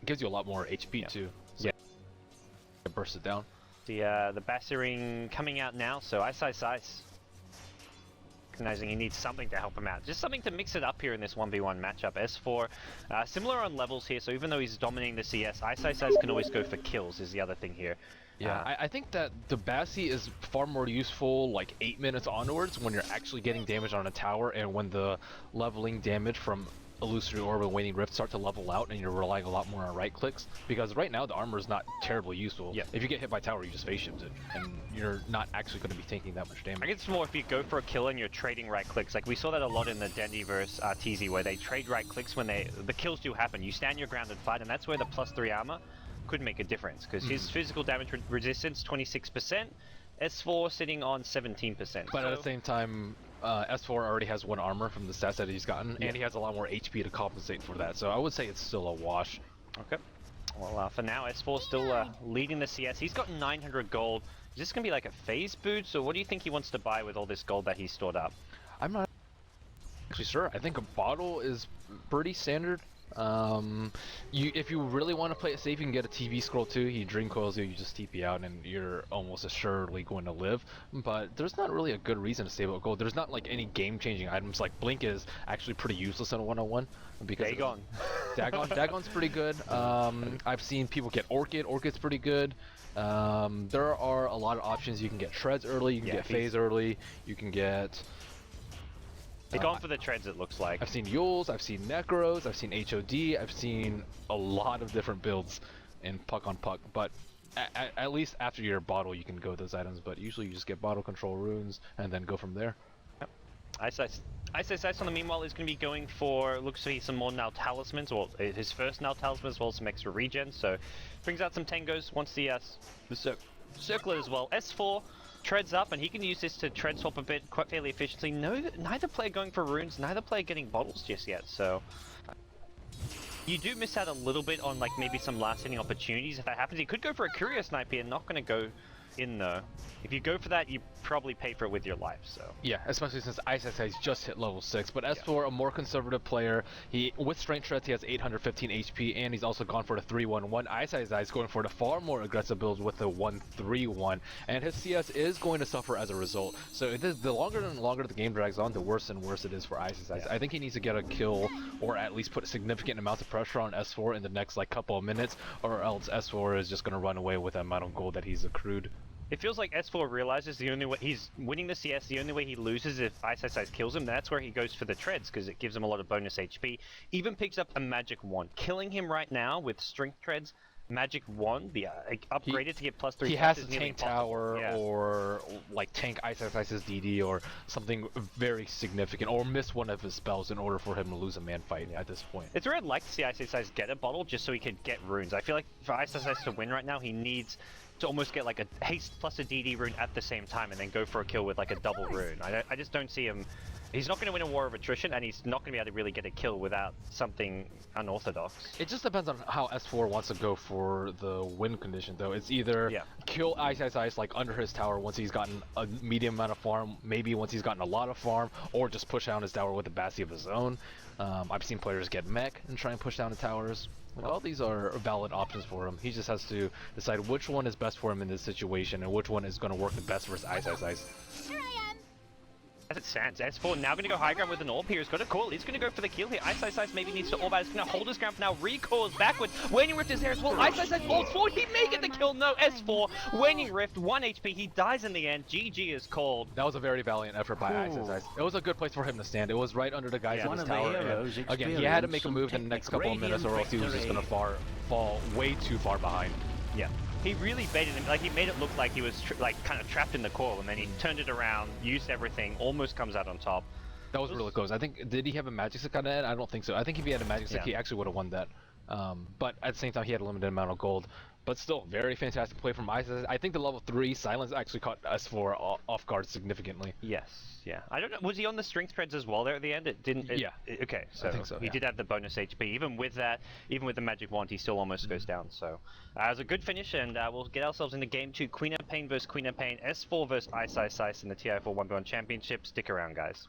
gives you a lot more HP too. So it bursts it down. The Bassering coming out now, so IceIceIce. Recognizing he needs something to help him out. Just something to mix it up here in this 1v1 matchup. S4, similar on levels here, so even though he's dominating the CS, IceIceIce can always go for kills is the other thing here. Yeah, I think that the Bassi is far more useful like 8 minutes onwards when you're actually getting damage on a tower and when the leveling damage from Illusory Orb and Waning Rift start to level out and you're relying a lot more on right clicks, because right now the armor is not terribly useful. Yeah. If you get hit by tower, you just face shift it and you're not actually going to be taking that much damage. I guess it's more if you go for a kill and you're trading right clicks. Like we saw that a lot in the Dendy vs TZ where they trade right clicks when the kills do happen. You stand your ground and fight, and that's where the +3 armor could make a difference, because his physical damage resistance 26%, S4 sitting on 17%. But at the same time, S4 already has 1 armor from the stats that he's gotten, and he has a lot more HP to compensate for that, so I would say it's still a wash. Okay. Well, for now, S4 still leading the CS. He's got 900 gold. Is this going to be like a phase boost, or what do you think he wants to buy with all this gold that he's stored up? I'm not actually sure. I think a bottle is pretty standard. If you really want to play it safe, you can get a TV scroll too. He dream coils you, you just TP out, and you're almost assuredly going to live. But there's not really a good reason to save up gold. There's not like any game-changing items. Like Blink is actually pretty useless in a 1-on-1 because Dagon's pretty good. I've seen people get Orchid. Orchid's pretty good. There are a lot of options. You can get Shreds early. You can get Phase early. You can get. They're going for the treads, it looks like. I've seen Yules, I've seen Necros, I've seen HOD, I've seen a lot of different builds in Puck on Puck, but at least after your bottle you can go with those items, but usually you just get bottle control runes and then go from there. Yep. IceIceIce on the meanwhile is going to be going for, looks to be some more now talismans, or his first now talisman as well as some extra regen, so brings out some tangos, wants the circlet as well. S4 treads up, and he can use this to tread swap a bit quite fairly efficiently. Neither player going for runes, neither player getting bottles just yet, so you do miss out a little bit on like maybe some last hitting opportunities if that happens. He could go for a courier snipe here, not going to go in though. If you go for that, you probably pay for it with your life, so. Yeah, especially since IceIceIce just hit level 6, but as for a more conservative player, with Strength Shreds he has 815 HP, and he's also gone for the 3-1-1. IceIceIce going for the far more aggressive build with the 1-3-1, and his CS is going to suffer as a result. So the longer and longer the game drags on, the worse and worse it is for IceIceIce. I think he needs to get a kill, or at least put significant amounts of pressure on S4 in the next like couple of minutes, or else S4 is just going to run away with the amount of gold that he's accrued. It feels like S4 realizes the only way he's winning the CS, the only way he loses if IceIceIce kills him. That's where he goes for the treads, because it gives him a lot of bonus HP. Even picks up a magic wand. Killing him right now with strength treads, magic wand, upgraded to get +3. He has to tank tower or like tank IceIceIce's DD or something very significant, or miss one of his spells in order for him to lose a man fight at this point. It's where I'd like to see IceIceIce get a bottle just so he could get runes. I feel like for IceIceIce to win right now, he needs to almost get like a haste plus a DD rune at the same time and then go for a kill with like a double rune. I just don't see him. He's not going to win a war of attrition, and he's not going to be able to really get a kill without something unorthodox. It just depends on how S4 wants to go for the win condition, though. It's either kill IceIceIce like under his tower once he's gotten a medium amount of farm, maybe once he's gotten a lot of farm, or just push down his tower with a Bassi of his own. I've seen players get mech and try and push down the towers. All these are valid options for him. He just has to decide which one is best for him in this situation and which one is going to work the best versus IceIceIce. As it stands, S4 now going to go high ground with an orb here. He's got a call. He's going to go for the kill here. IceIceIce maybe needs to orb out. He's going to hold his ground for now. Recoils backwards. Waning Rift is there as well. IceIceIce falls forward. He may get the kill. No, S4. Waning Rift, 1 HP. He dies in the end. GG is called. That was a very valiant effort by IceIceIce. It was a good place for him to stand. It was right under the guys in his tower. And again, he had to make a move in the next couple of minutes, or else he was just going to fall way too far behind. Yeah. He really baited him, like he made it look like he was kind of trapped in the coil, and then he turned it around, used everything, almost comes out on top. That was really close. I think, did he have a magic stick on that? I don't think so. I think if he had a magic stick, he actually would have won that. But at the same time, he had a limited amount of gold. But still, very fantastic play from IceIceIce. I think the level 3 silence actually caught S4 off guard significantly. Yes, yeah. I don't know, was he on the strength spreads as well there at the end? It didn't. Okay, so, I think so, he did have the bonus HP. Even with that, even with the magic wand, he still almost goes down. So it was a good finish, and we'll get ourselves into game 2. Queen of Pain versus Queen of Pain. S4 versus IceIceIce in the TI4 1v1 championship. Stick around, guys.